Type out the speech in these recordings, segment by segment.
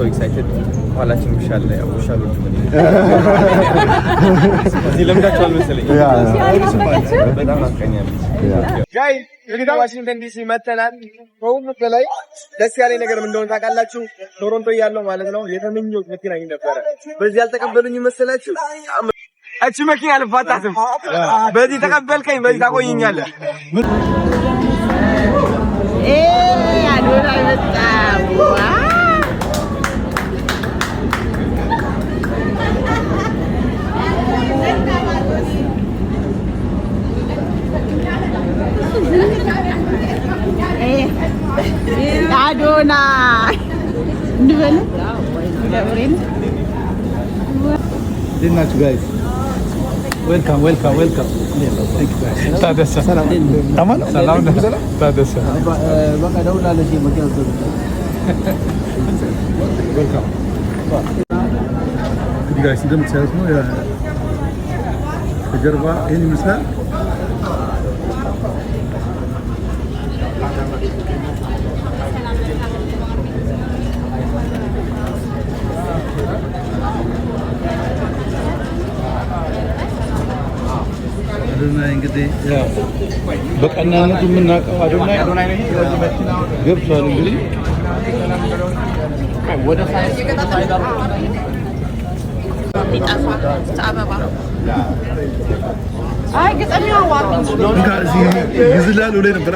So excited. ዋላችን ይሻል ያው ሻሎች እዚህ ለምዳችኋል መሰለኝ በጣም አስቀኛለች ጋይ እንግዲህ ዋሽንግተን ዲሲ መተናል ከሁሉ በላይ ደስ ያለኝ ነገር ምን እንደሆነ ታውቃላችሁ ቶሮንቶ ያለው ማለት ነው የተመኘሁት መኪና ነበር በዚህ ያልተቀበሉኝ መሰላችሁ እቺ መኪና አልፋታትም በዚህ ተቀበልከኝ በዚህ ታቆይኛለህ አዶና መጣ አዶና እንበል ደብሬን ዲናችሁ ጋይስ ዌልካም ቴንክ ዩ ጋይስ ታደሰ ሰላም ታደሰ በቃ ደውላለሽ መኪና ዌልካም እንግዲህ ጋይስ እንደምታዩት ነው ከጀርባ ይሄን ይመስላል አዶናይ እንግዲህ ያው በቀናነቱ የምናውቀው አዶናይ ገብቷል እንግዲህ ወደ ሳይንስ አይ ገጠሚያው ዋርኒንግ እንግዲህ ይዝላል ወለ ነበር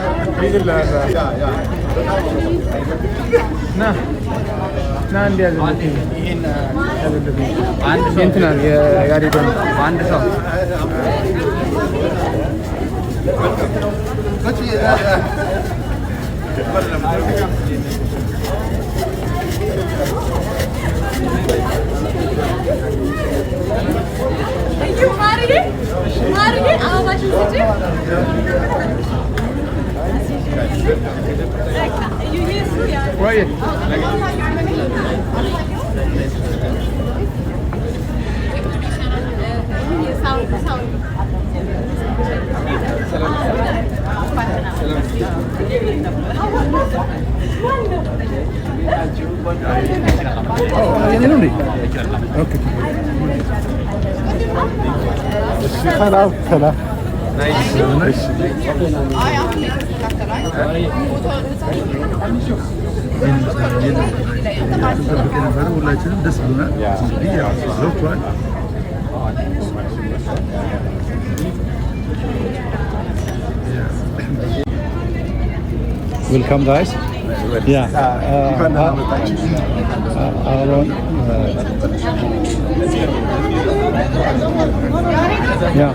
ና እንዲያዝ ይሄን አንድ ሰው እንትና ያሬዶ አንድ ሰው ማርጌ አባባችን ሲጂ ወይ ሰላም ሁላችንም ደስ ብሎናል Welcome guys. Yeah. Yeah.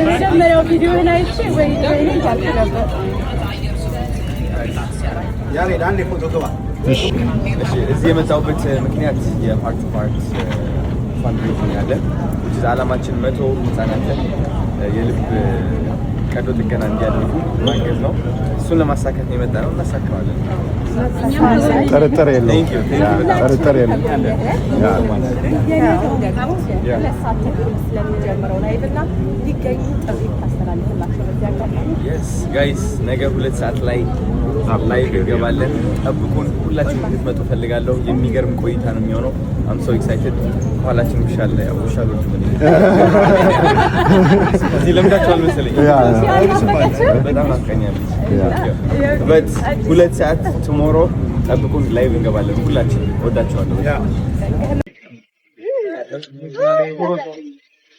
መጀመሪያው ቪዲዮ አይቼ ወይ ታልኩ ነበር ያሬድ አንዴ ፎቶ ገባ እሺ እዚህ የመጣሁበት ምክንያት የፓርት ፋንድሬሽን ያለ ዓላማችን 100 ህፃናትን የልብ ቀዶ ጥገና እንዲያደርጉ ማገዝ ነው እሱን ለማሳካት ነው የመጣነው እናሳካዋለን ጥርጥር የለውም ጥርጥር የለውም ጋይስ ነገ 2 ሰዓት ላይ እንገባለን ጠብቁን ሁላችሁም እንድትመጡ ፈልጋለሁ የሚገርም ቆይታ ነው የሚሆነው I'm so excited ኋላችን ይሻል ያው ሻሎች እዚህ ለምዳችኋል መሰለኝ በጣም አስቀኛለች but 2 ሰዓት tomorrow ጠብቁን ላይቭ እንገባለን ሁላችን ወዳችኋለሁ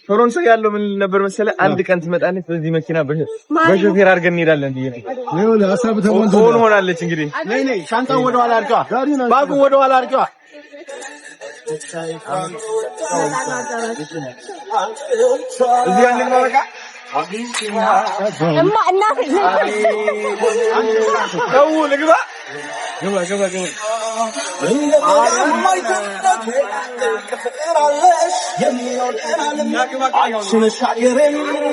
ቶሮንቶ ያለው ምን ነበር መሰለህ አንድ ቀን ትመጣለች በዚህ መኪና በሾፌር አድርገን እንሄዳለን ብዬ ነው ለሐሳብ ተሞልቶ ሆናለች እንግዲህ ነይ ሻንጣውን ወደ ኋላ አድርገዋ ባጉን ወደ ኋላ አድርገዋ እዚህ አንድ ነው በቃ እማ እናት ነው ልግባ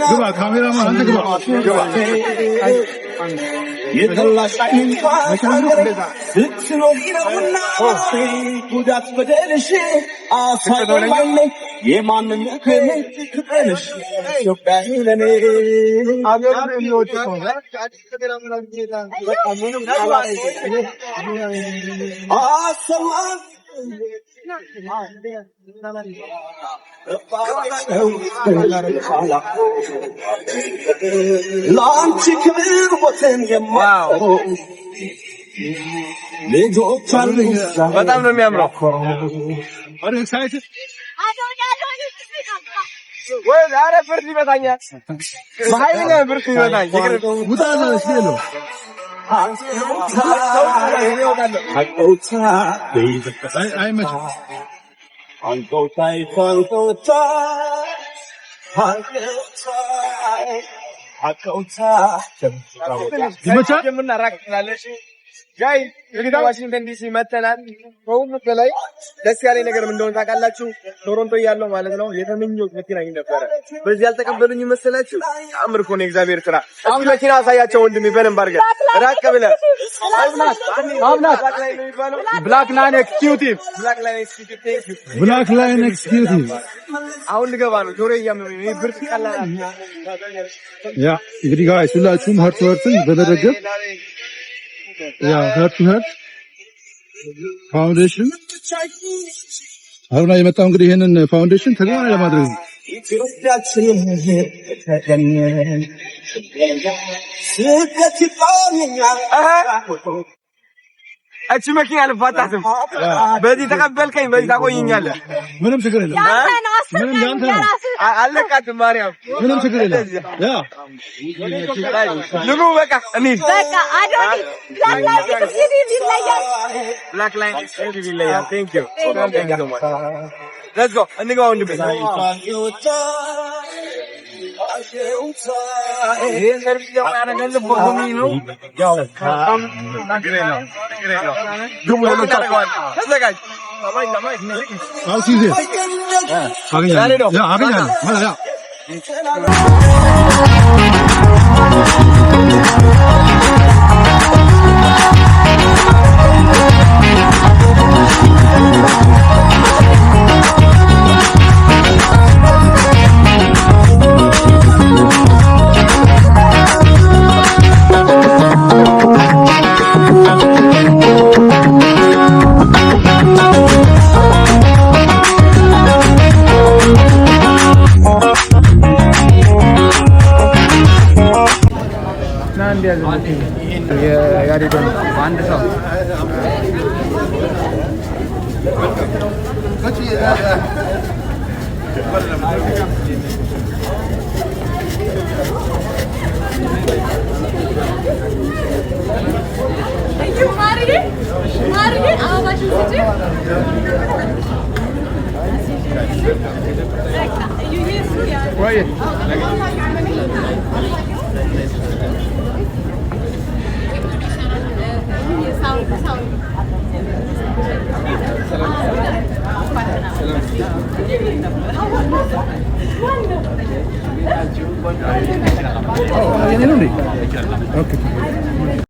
ግባ ካሜራማን አንተ ግባ የጠላሽ ስትኖሪነውና ጉዳት በደልሽ አሳይቶኝ የማንን ክብርሽ ኢትዮጵያ ለኔ አገር የሚወድ ላንቺ ክብር ቦትን የማው ልጆች አሉ በጣም ነው የሚያምረው ወይ ዛሬ ፍርድ ይመታኛል በኃይለኛ ብርቱ ይመታኝ ውጣ ነው ሲሉ አይመችም ጃይ እንግዲህ ዋሽንግተን ዲሲ መተናል። ከሁሉ በላይ ደስ ያለኝ ነገር ምን እንደሆነ ታውቃላችሁ? ቶሮንቶ እያለሁ ማለት ነው የተመኘሁት መኪና ይሄ ነበረ። በዚህ ያልተቀበሉኝ መሰላችሁ? አምር እኮ ነው እግዚአብሔር ስራ። አሁን መኪና አሳያቸው ወንድሜ በደንብ አድርገህ ራቅ ብለህ ብላክ ላይን ኤክስኪዩቲቭ አሁን ልገባ ነው። ጆሮዬ እያመመኝ ነው። ብርድ ቀላል ያ እንግዲህ ጋይስ ሁላችሁም ሀርትን በመደገፍ ያ ሀርት ፋውንዴሽን አሁን የመጣው እንግዲህ ይሄንን ፋውንዴሽን ተግባራዊ ለማድረግ ነው። እቺ መኪና አልፋታትም። በዚህ ተቀበልከኝ፣ በዚህ ታቆይኛለህ። ምንም ችግር የለም። ምንም ያንተ ነው። አለቃትም ማርያም ምንም ችግር የለም። ያ ልቡ በቃ እንሂድ። በቃ አዶኒ ብላክ ላይን ኤክስኪዩቲቭ ይለያል። ቴንክ ዩ ሌትስ ጎ እንግባ ወንድሜ። ይሄን ሰርቪስ ደግሞ ያደረገልን ቦርጎሚ ነው። ተዘጋጅ አውሲዜ አገኛለሁ ማለት ያ Okay.